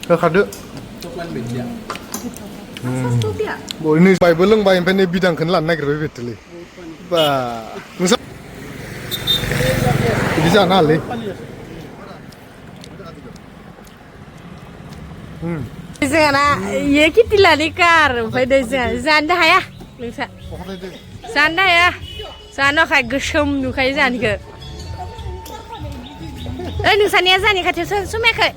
होखादो बयनो बायबो लोंबाय ओमफ्राय नै बिदांखौनो लानो नागिरबाय बेटलै बा नोंसा बिदि जानो हालै जोंहाना ये कितिलानि कार ओमफ्राय दै जानो हाया नोंसा जानो हाया जानो थाखाय गोसोम नुखायो जानिखौ ओइ नोंसानिया जानि खाथियाव समायाखै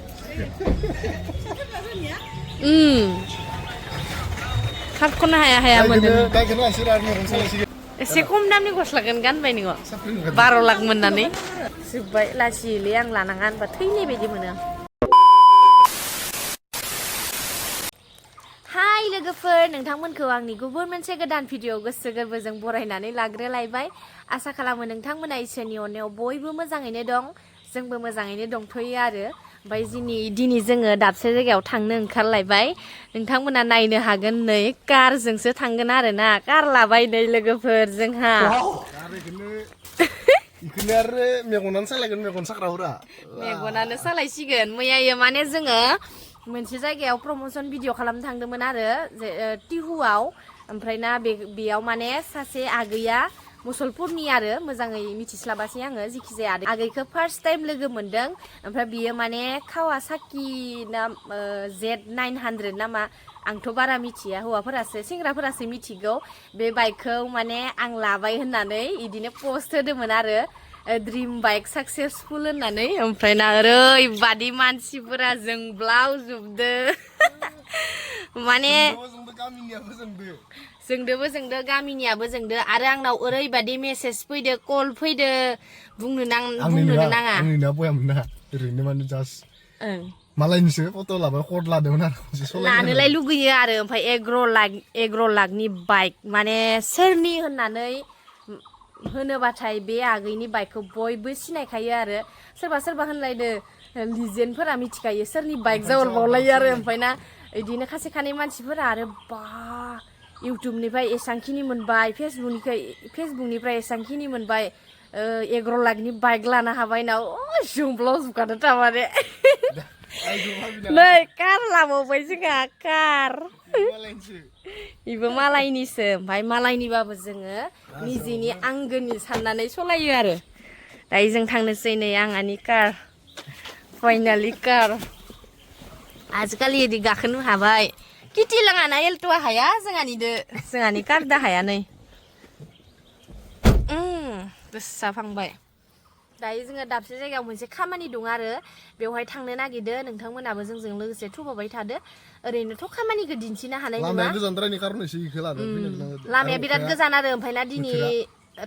खारख'नो हाया मोनदों एसे खम दामनि गस्लाखौनो गानबाय नोङो 12 लाख मोननानै जोब्बाय लासिलै आं लानाङा होनबा थैनाय बायदि मोनो आं हाय लोगोफोर नोंथांमोनखौ आंनि गुबुन मोनसे गोदान भिडिअ गोसो गोरबोजों बरायनानै लाग्रोलायबाय आसा खालामो नोंथांमोना इसोरनि अननायाव बयबो मोजाङैनो दं जोंबो मोजाङैनो दंथ'यो आरो ओमफ्राय दिनै जोङो दाबसे जायगायाव थांनो ओंखारलायबाय नोंथांमोना नायनो हागोन नै कारजोंसो थांगोन आरो ना कार लाबाय नै लोगोफोर जोंहा मेगनानो सालायगोन मेगन साग्राफोरा मेगनानो सालायसिगोन मैयायो माने जोङो मोनसे जायगायाव प्रमोसन भिडिअ खालामनो थांदोंमोन आरो टिहुआव ओमफ्राय ना बेयाव माने सासे आगैया मुसलपुरनि आरो मोजाङै मिथिस्लाबासै आङो जेखि जाया आगैखौ फार्स्ट टाइम लोगो मोनदों ओमफ्राय बियो माने कावासाकि ना Z900 नामा आंथ' बारा मिथिया हौवाफोरासो सेंग्राफोरासो मिथिगौ बे बाइकखौ माने आं लाबाय होननानै इदिनो पस्ट होदोंमोन आरो ड्रिम बाइक साक्सेसफुल होननानै ओमफ्राय ना ओरैबादि मानसिफोरा जोंब्लावजोबदो माने जोंदो गामिनियाबो जोंदो आरो आंनाव ओरैबादि मेसेज फैदो कल फैदो बुंनोनो नाङा आंनिना बयामोन ना ओरैनो माने जास्ट मालायनिसो फट' लाबाय कड लादोंमोन आरो लानोलाय लुगैयो आरो ओमफ्राय 11 लाखनि बाइक माने सोरनि होननानै होनोबाथाय बे आगैनि बाइकखौ बयबो सिनायखायो आरो सोरबा होनलायदो लिजेन्डफोरा मिथिखायो सोरनि बाइक जावरबावलायो आरो ओमफ्राय ना इदिनो खासे खानै मानसिफोरा आरो बा इउटुबनिफ्राय एसांखिनि मोनबाय फेसबुकनिफ्राय एसांखिनि मोनबाय 11 लाखनि बाइक लानो हाबाय ना जोंब्लाव जुगानो थारमाने नै कार लाबावबाय जोंहा कार इबो मालायनिसो ओमफ्राय मालायनिबाबो जोङो निजेनि आंगोनि साननानै सलायो आरो दायो जों थांनोसै नै आंहानि कार फाइनालि कार आजिखालि इदि गाखोनो हाबाय किति लाङाना एल्ट'आ हाया जोंहानि कार दा हाया नै गोसा फांबाय दायो जोङो दाबसे जायगायाव मोनसे खामानि दं आरो बेवहाय थांनो नागिरदो नोंथांमोनाबो जोंजों लोगोसे थुफाबाय थादो ओरैनोथ' खामानिखौ दिन्थिनो हानाय नङा लामाया बिराद गोजान आरो ओमफ्राय ना दिनै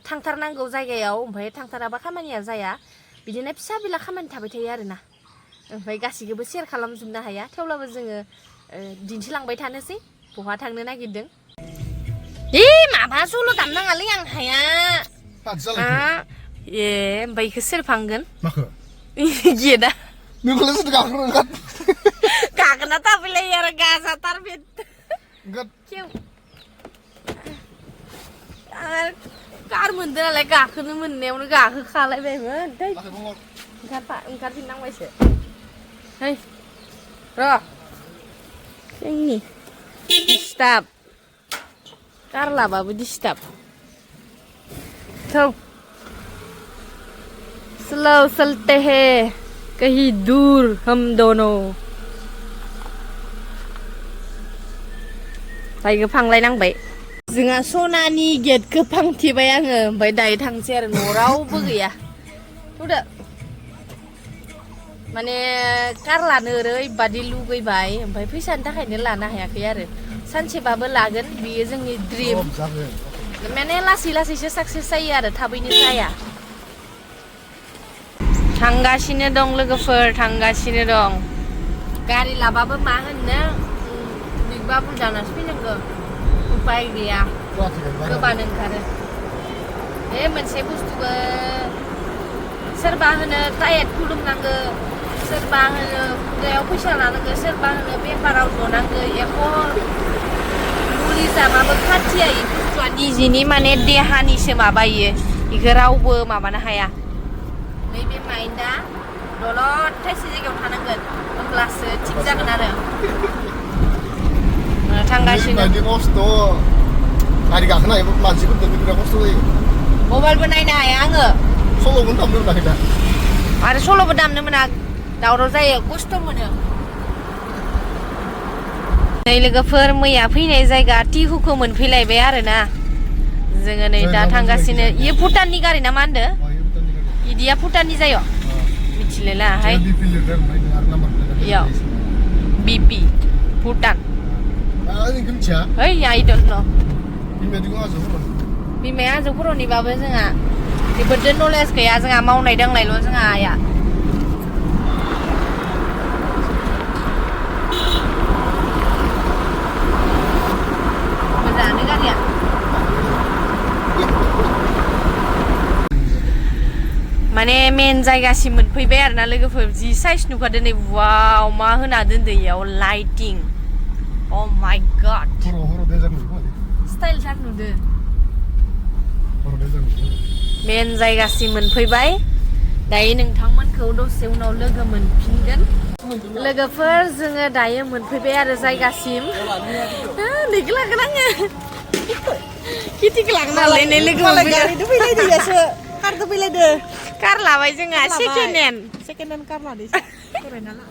थांथारनांगौ जायगायाव ओमफ्राय थांथाराबा खामानिया जाया बिदिनो फिसा बिला खामानि थाबाय थायो आरोना ओमफ्राय गासिखौबो शेयार खालामजोबनो हाया थेवब्लाबो जोङो दिन्थिलांबाय थानोसै बहा थांनो नागिरदों माबा सल' दामनाङालै आं हाया ओमफ्राय इखौ सोर फांगोन माखो गेदा नोंखौलाय सोरथो गाखोनो ओंखार गाखोना थाफैलायो आरो गाजाथार बे कार मोनदों नालाय गाखोनो मोननायावनो गाखोखालायबायमोन ओंखारफिननांबायसो है र' जोंनि दिस्टार्ब कार लाबाबो दिस्टार्ब थौ स्लो चलते हैं कहीं दूर हम दोनों बाइकखौ फांलायनांबाय जोंहा सनानि गेटखौ फांथेबाय आङो ओमफ्राय दायो थांसै आरो न'आव रावबो गैया थुदो माने कार लानो ओरैबादि लुगैबाय ओमफ्राय फैसानि थाखायनो लानो हायाखै आरो सानसेबाबो लागोन बेयो जोंनि ड्रिम माने लासैसो साक्सेस जायो आरो थाबैनो जाया थांगासिनो दं लोगोफोर थांगासिनो दं गारि लाबाबो मा होननो नोंबा बुरजानासो फैनांगौ उपाय गैया गोबानो ओंखारो बे मोनसे बुस्थुखौ सोरबा होनो टायेट खुलुमनांगौ सोरबा होनो खुगायाव फैसा लानांगौ सोरबा होनो पेपाराव जनांगौ एख' मुलि जाबाबो खाथिया इ बुस्थुआ निजिनि माने देहानिसो माबायो इखौ रावबो माबानो हाया नैबे माइन्डआ दलद थाइसे जायगायाव थानांगोन होमब्लासो थिग जागोन आरो थांगासिनो बायदि खस्थ' गारि गाखोनाय मानसिफोरजों बिराद खस्थ' जायो मबाइलबो नायनो हाया आङो सल'खौनो दामनो मोनाखै दा आरो सल'बो दामनो मोना दावराव जायो खस्थ' मोनो नै लोगोफोर मैया फैनाय जायगा टिहुखौ मोनफैलायबाय आरोना जोङो नै दा थांगासिनो इयो भुटाननि गारि ना मा होनदो इदिया भुटाननि जायो मिथिलायलाहाय इयाव बिपि भुटान ओइ आइ डन्ट नो बिमाया हाजो खर'निबाबो जोंहा बेफोरजों नलेज गैया जोंहा मावनाय दांनायल' जोंहा आइया मोजाङानो गारिया माने मेन जायगासिम मोनफैबाय आरोना लोगोफोर जि साइज नुखादो नै वाव मा होना दोनदो इयाव लाइटिं अ माय गड स्टाइल थार नुदो मेन जायगासिम मोनफैबाय दायो नोंथांमोनखौ दसे उनाव लोगो मोनफिनगोन लोगोफोर जोङो दायो मोनफैबाय आरो जायगासिम नैखौ लागोन आङो खेथिखौ लागोन नालाय नै लोगो मोनफैगासिनो कारदो फैलायदो कार लाबाय जोंहा सेकेन्ड हेन्ड कार लादों फरायना ला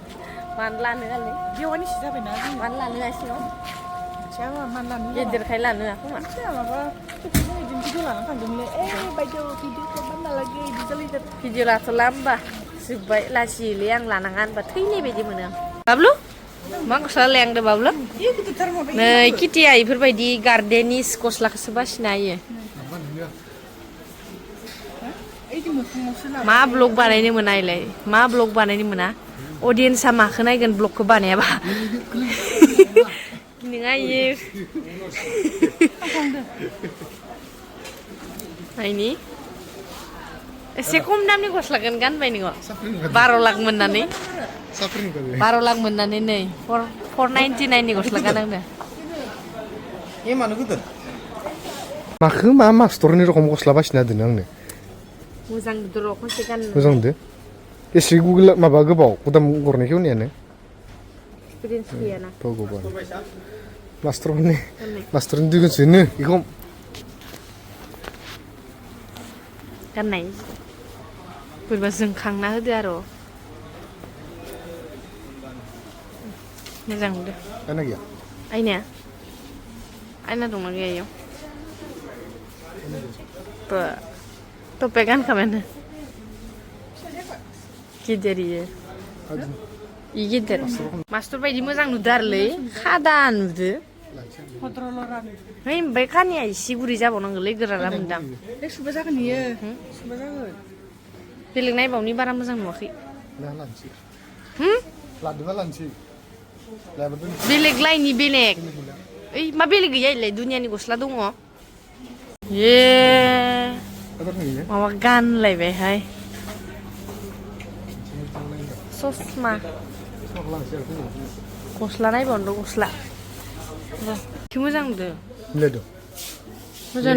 मानो लानो आलै बेवानिसो जाबायना मानो लानो हासिनो मानो लानो गेदेरखाय लानो खोमा माबा भिडिअ लाना थांदोंमोनलै बायदियाव भिडिअखौ बानायना लागे बिदि जालायदों भिडिअ लाथ'ला होमबा जोब्बाय लासिलै आं लानाङा होनबा थैनाय बायदि मोनो आं बाब्लु मा गस्ला लायहांदो बाब्लु नै किटिया इफोरबायदि गार्डेनिस गस्लाखौसो बासिनो हायो मा ब्लग बानायनो मोना इलाय मा ब्लग बानायनो मोना अडियन्सआ माखौ नायगोन ब्लगखौ बानायाबा नोङा इयो नायनि एसे खम दामनि गस्लाखौनो गानबाय नोङो 12 लाख मोननानै 12 लाख मोननानै नै 499 नि गस्ला गाननांदो ए मानो गोदोर माखो मा मास्टरनि रखम गस्ला बासिना दोनो आंनो मोजां नुदो र' खनसे गाननो मोजां नुदो एसे गुगोल माबा गोबाव गुदाम गरनायखौ होनायानो एक्सपिरियेन्स गैयाना भगबान मास्टरनि दुगोनसोनो बेखौ गाननाय बोरैबा जोंखांना होदो आरो मोजां नुदो आयना गैया आयना दंना गैया इयाव टपे गानखाबायानो गिदिर इयो गिदिर मास्टर बायदि मोजां नुदो आरोलै खादा नुदो ओमफ्राय खानिया इसे गुरै जाबावनांगौलै गोरारा मोनदां सुबा जागोन इयो सुबा जागोन बेलेग नायबावनि बारा मोजां नुवाखै बेलेग लाइननि बेलेग ओइ मा बेलेग गैया इलाय दुनियानि गस्ला दङ माबा गानलायबायहाय ससमा गस्ला नायबावनो गस्ला मोजां नुदो मोजां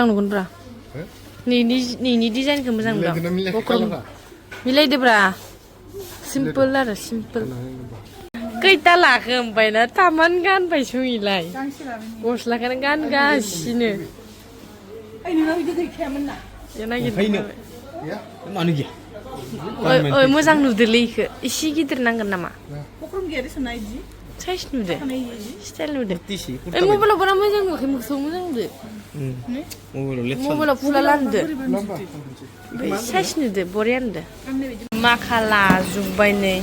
नुगोन ब्रा नैनि डिजाइनखौ मोजां नुदों मिलायदोब्रा सिम्पोल आरो सिम्पोल खैथा लाखो ओमफ्राय ना तामान गानबाय सैलाय गस्लाखौनो गानगासिनो मोजां नुदोलै इखो इसे गिदिर नांगोन नामा साइज नुदो स्टाइल नुदो मबाइलाव बारा मोजां नुवाखै मोखाङाव मोजां नुदो मबाइलाव फुला लान्दो साइज नुदो बरिया नुदो माखा लाजुबबाय नै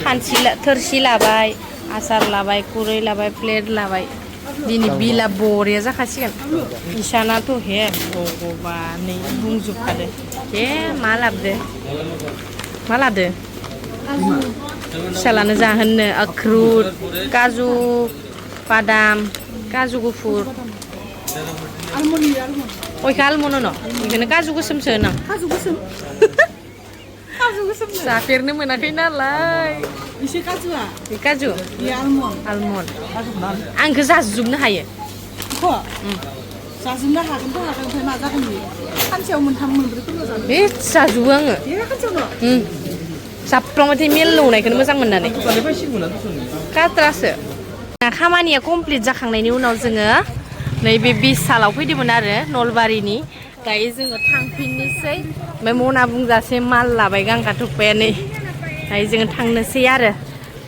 खानसि थोरसि लाबाय आसार लाबाय खुरै लाबाय प्लेट लाबाय दिनै बिला बरिया जाखासिगोन इसानाथ' हे भगबानै बुंजोबखादो हे मा लाबोदो फिसालानो जाहोनो अख्रुट काजु बादाम काजु गुफुर अयखा आलमन्ड न बेखौनो काजु गोसोमसो होनां जाफेरनो मोनाखै नालाय इसे काजुआ काजु आलमन्ड आंखौ जाजोबनो हायो जाजोबनो हागोनथ' हागोन ओमफ्राय मा जागोन बियो सानसेयाव मोनथाम मोनब्रैफोरल' जागोन बे जाजोबो आङो साफ्रोमबाथाय मेल लौनायखौनो मोजां मोननानै काट्रासो खामानिया कमप्लिट जाखांनायनि उनाव जोङो नैबे बिसालाव फैदोंमोन आरो नलबारिनि दायो जोङो थांफिननोसै ओमफ्राय मना बुंजासे माल लाबाय गांगा थुप्पायानो दायो जोङो थांनोसै आरो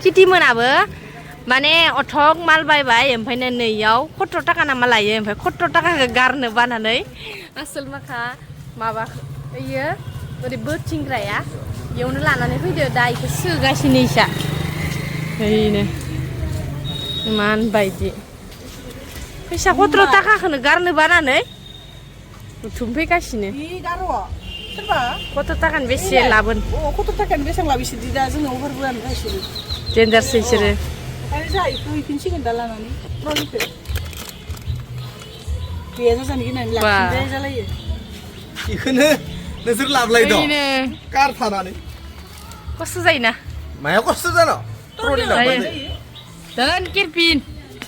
किटिमोनाबो माने अथक माल बायबाय ओमफ्रायनो नैयाव 70 थाखा नामा लायो ओमफ्राय 70 थाखाखौ गारनो बानानै आसोल माखा माबा इयो ओरै बोथिंग्राया बेयावनो लानानै फैदो दा इखौ सोगासिनो इसा ओरैनो इमान बायदि फैसा 70 थाखाखौनो गारनो बानानै बुथुमफैगासिनो 70 थाखानि बेसे लाबोन 70 थाखानि बेसेबां लाबोसोदि दा जोंनाव हरबोआनो गासिबो देन्जारसो इसोरो आरो जाहैखौ हैफिनसिगोन दा लानानै ट्रलिखौ गैया जाजानो गिनानै लाखिनजाया जालायो बेखौनो नोंसोर लाबलाय दं कार थानानै खस्थ' जायोना माया खस्थ' जानो ट्रलि लाबलाय दोन किरपिन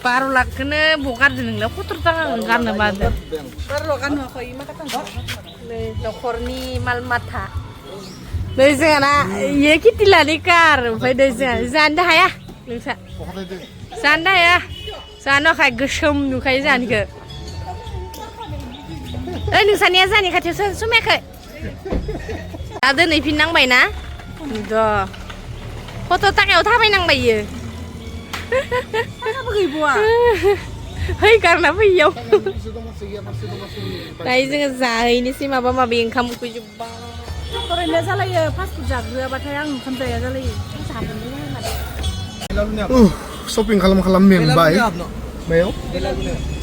12 लाखखौनो बगारदो नोंना 70 थाखा गारनो बादो बारल' गानहोआखै माखा थांसै नै न'खरनि माल माथा नै जोंहाना इयो किटि लानि कार ओमफ्राय नै जोंहा जानो हाया नोंसा जानो हाया जानो हाय गोसोम नुखायो जानिखौ ओइ नोंसानिया जानि खाथियावसो समायाखै दा दोनहैफिननांबायना द' 70 थाखायाव थाबायनांबाय इयो थाखाबो गैबावा है गारना फैयाव दायो जोङो जाहैनोसै माबा माबि ओंखाम उखैजोब्बाय फरायनाया जालायो फास्ट फुड जाग्रोआबाथाय आं ओंखाम जाया जालायो शपिं खालाम मेंबाय मायाव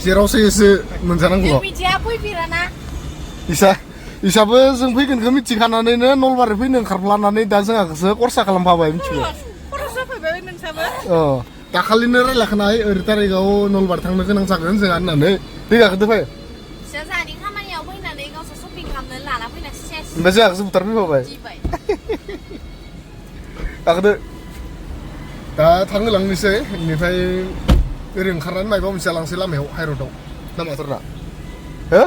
जेरावसो एसे मोनजानांगौ मिथिया फैफेराना इसाबो जों फैगोनखौ मिथिखानानैनो नलबारि फैनो ओंखारलानानै दा जोंहासो खरसा खालामफाबाय मिथिबाय खरसा फैबाय नोंसाबो दाखालिनो रायलायखानाय ओरै थारिखआव नलबारि थांनो गोनां जागोन जोंहा होननानै फैगाखोदो फै जोंहानि खामानियाव फैनानै गावसोर शपिं खालामनो लाना फैना सेस ओमफ्राय जोंहासो बुथारफैबाय गाखोदो दा थांहोलांनोसै बेनिफ्राय ओरै ओंखारनानै माबा मोनसे लांसै लामायाव हाइरडआव ना माथरना हो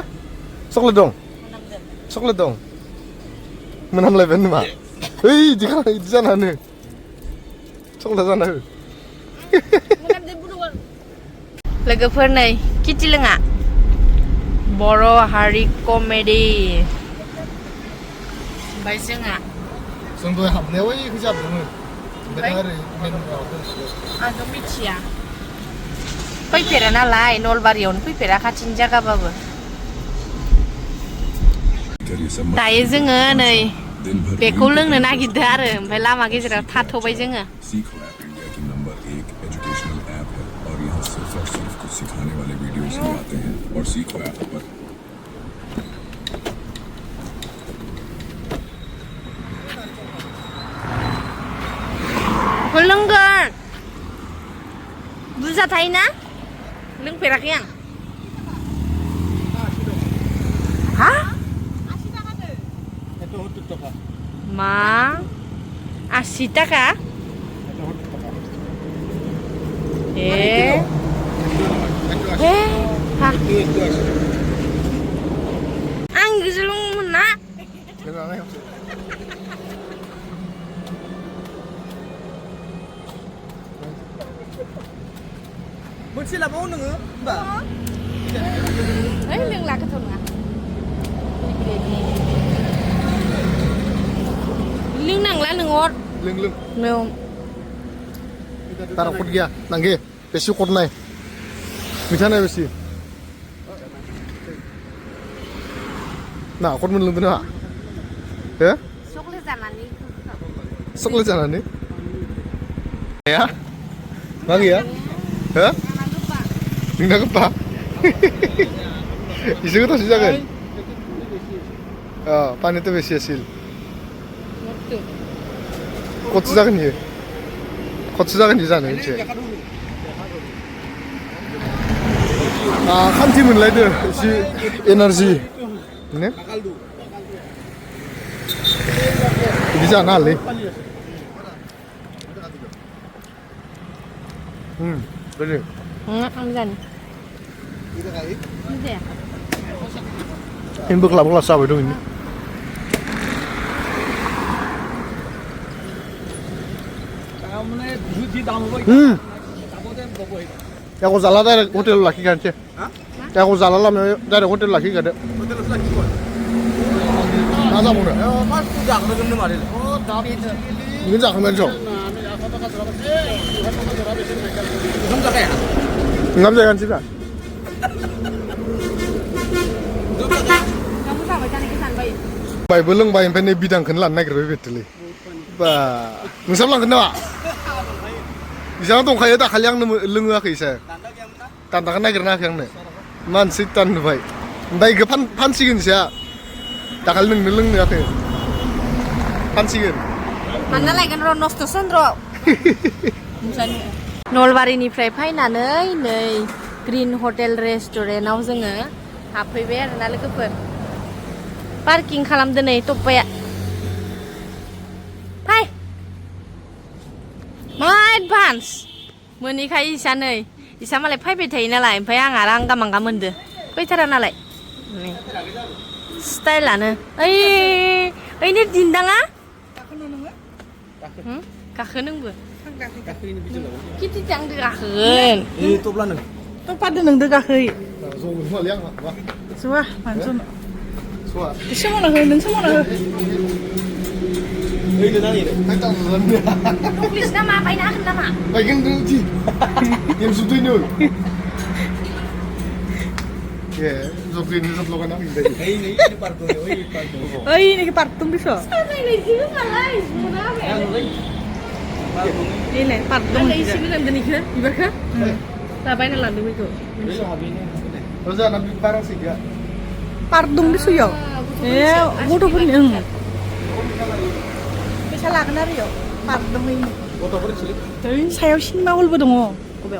चक्लेट दं मोनामलायबाय नामा ओइ इदि जानानो चक्लेट जाना हो लोगोफोर नै किटि लोङा बर' हारि कमेडि ओमफ्राय जोंहा जों दहाय हाबनायाव ओइखौ जाबदोंमोन ओमफ्राय ओरै आंथ' मिथिया फैफेरा नालाय नलबारियावनो फैफेरा खाथिनि जायगाबाबो दायो जोङो नै बेखौ लोंनो नागिरदों आरो ओमफ्राय लामा गेजेराव थाथ'बाय जोङो लोंगोन बुरजा थायोना लोंफेराखै आं हा मा 80 थाखा आं गोजौ लोङोमोन ना मोनसे लाबाव नोङो होमबा ओइ लोंला गोथाव नङा लोंनांला नोङो लों तारा कट गैया नांगे बेसे कट नाय मिठा नाय बेसे ना कट मोनलोंदों ना हो चक्लेट जानानै गैया मा गैया हो नोंना गोबा एसे गोथावसिन जागोन पानिथ' बेसे আছিল खथसो जागोन इयो खथसो जागोन इयो जानो मिथिबाय खान्थि मोनलायदो एसे एनार्जि ने बिदि जानो हालै बेनो आं जानो बोख्ला बोख्ला जाबाय दं इनो Aku salah dari hotel laki kan sih. Aku salah lah dari hotel laki kan. Hotel lagi kok. Masa muda. Pas pudak dengan nama dia. Ini jangan menjauh. Kamu tak kayak? Enggak bisa kan sih kan? kamu sama cari kesan baik Baik belum baik pengen bidang kenalan naik lebih betul. Bah, nusam lang kenapa? Di sana tuh kayak tak kalian lengu aku isa. Tantangan naik nak yang ne. Man sitan baik. Baik ke pan sigin sih. Tak kalian ngeleng nih aku. Pan sigin. Mana lagi kan Ronos tuh Sandro. Misalnya. Nolbaरिनिफ्राय फैनानै नै green hotel रेस्टुरेन्टआव जोङो हाबफैबाय आरोना लोगोफोर parking खालामदो नै टप्पाया फाय मा एडभान्स मोनैखाय इसा नै इसा मालाय फैबाय थायो नालाय ओमफ्राय आं आरो आंगा मांगा मोनदो फैथारा नालाय नै स्टाइलानो ओइनो दिन्दाङा गाखो नोंबो किति थांदो गाखोन Toplaनो. tok pada nang degakei Zoom semua liang wah. suah mansun Semua. semua nang nang semua nang Ini nang ini. Hai tak ngeleng. nulis nama apa ini akan nama Baik kan tu. Yang sudah ni. Ya, Zofrin ni Zoflokan nak ini. Ini parto. Ini parto. oi ini ke partum bisa ini juga malai ini partum ada isi dalam denik kan ibarat apa ini landung itu Terus nak barang sih ya. partum bisa yo bodoh pun bisa lah kenapa yo partum ini Foto apa sih? sayaw sinima hall bodoh ngo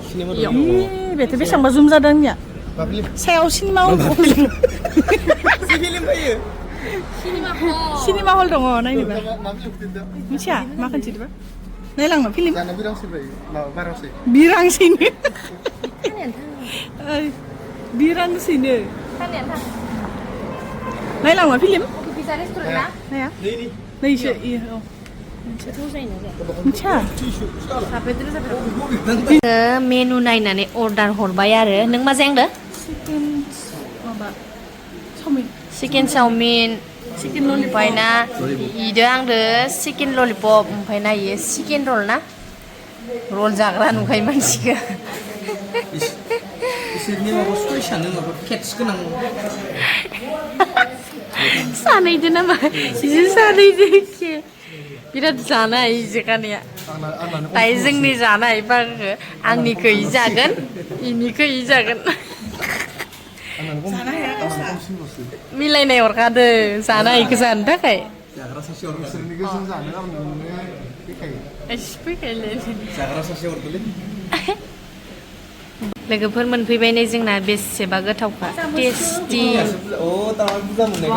Sinema ih betul bisa mbak zoom zadangnya Tapi sayaw sinima hall Si film apa ya? sinima hall dong nah ini ba nabi tidak. bisa makan sih ba nah lang no film Nabi bilang sih baik. Barang sih. birang sini birang sini kalian tang nah lang no film bisa restoran ya nah ya Ini. nah iya oh terus ini Mica sampai terus menu नायनानै order हरबाय आरो नों मा जायांदो chicken माबा chowmein chicken chowmein chicken lollipop ना इदो आंदो चिकेन ललिपप ओमफ्राय ना इयो चिकेन रल ना रल जाग्रा नुखायो मानसिखौ Isirnya mau spesial apa cats kenang. सानैदो नामा बिसोर सानैदो एखे बिराद जानाय इजोखानिया दायो जोंनि जानाय बागो आंनिखौ इ जागोन इनिखौ इ जागोन मिलायनाय हरखादो जानायखौ जानो थाखाय Jaga sasi orang. Sering juga sih sana kan फैखायलाय Jaga sasi orang tuh. लोगोफोर मोनफैबाय नै जोंना बेसेबा गोथावखा टेस्टि Oh, tahu bisa menaik.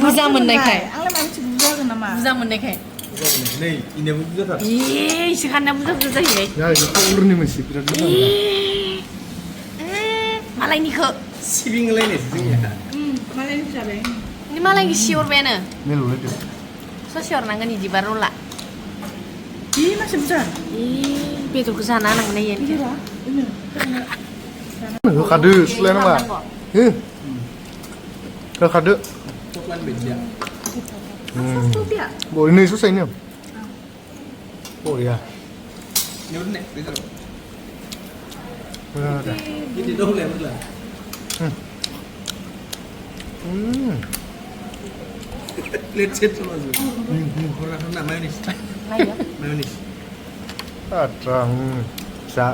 बुरजा मोननायखाय आंलाय मानसि बुरजा होगोन नामा बुरजा मोननायखाय Nih, ini bukan kan? इसोखाना बुरजा बुरजा जाहैबाय Ya itu ulurnya masih tidak bisa. मालायनिखौ Sibing lain sih. मालाय जाबाय ini मालायनि सिहरबायानो Melu lagi. ससे हरनांगोन इदिबा रला ih masih busa बेदरखौ जाना होनांगोन इयो iya ini Kado selain apa? Kado. Coklat beda. tuh dia Bo ini susah ini. Oh ya. Ini udah nih, bisa. Ada. Ini dong lah, betul. Let's set sama tuh. Orang mayonis. Mayonis. Ada. Sa,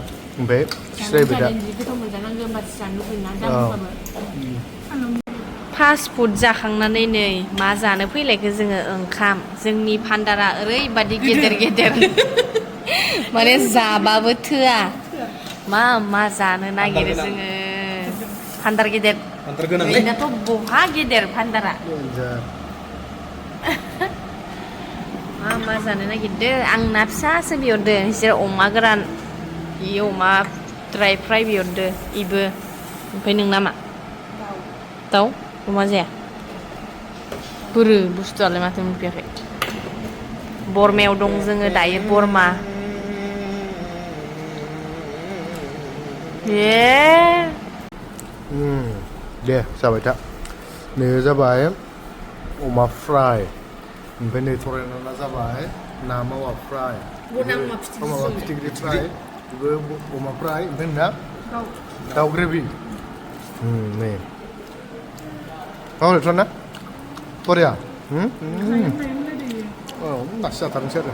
mbak. Saya beda. Fast food जाखांनानै नै मा जानो फैलायखो जोङो ओंखाम जोंनि भान्डारा ओरैबादि गेदेर गेदेर माने जाबाबो थोआ मा मा जानो नागिरो जोङो भान्डार गेदेर Antar genang nih. बेनाथ' बहा गेदेर भान्डारा मा मा जानो नागिरदो आं ना फिसासो बिहरदो बिसोर अमा गोरान इयो अमा ड्राय फ्राय बिहरदो इबो ओमफ्राय नोंना मा दाउ अमा जाया बोरो बुस्थुआलाय माथो मोनफैयाखै बरमायाव दं जोङो दायो बरमा ये दे जाबाय था बेयो जाबाय अमा फ्राय ओमफ्राय नै थरायना जाबाय ना मावा फ्राय मावा फिथिख्रि फ्राय बेबो अमा फ्राय ओमफ्राय ना दाउ ग्रेभि नै माबोरै ना बरिया औ दासो जाथारनोसै आरो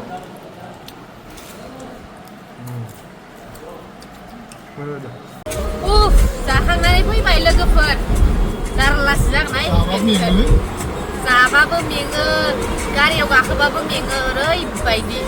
उफ जाखांनानै फैबाय लोगोफोर जारलासो जागोन जाबाबो मेङो गारियाव गाखोबाबो मेङो ओरैबायदि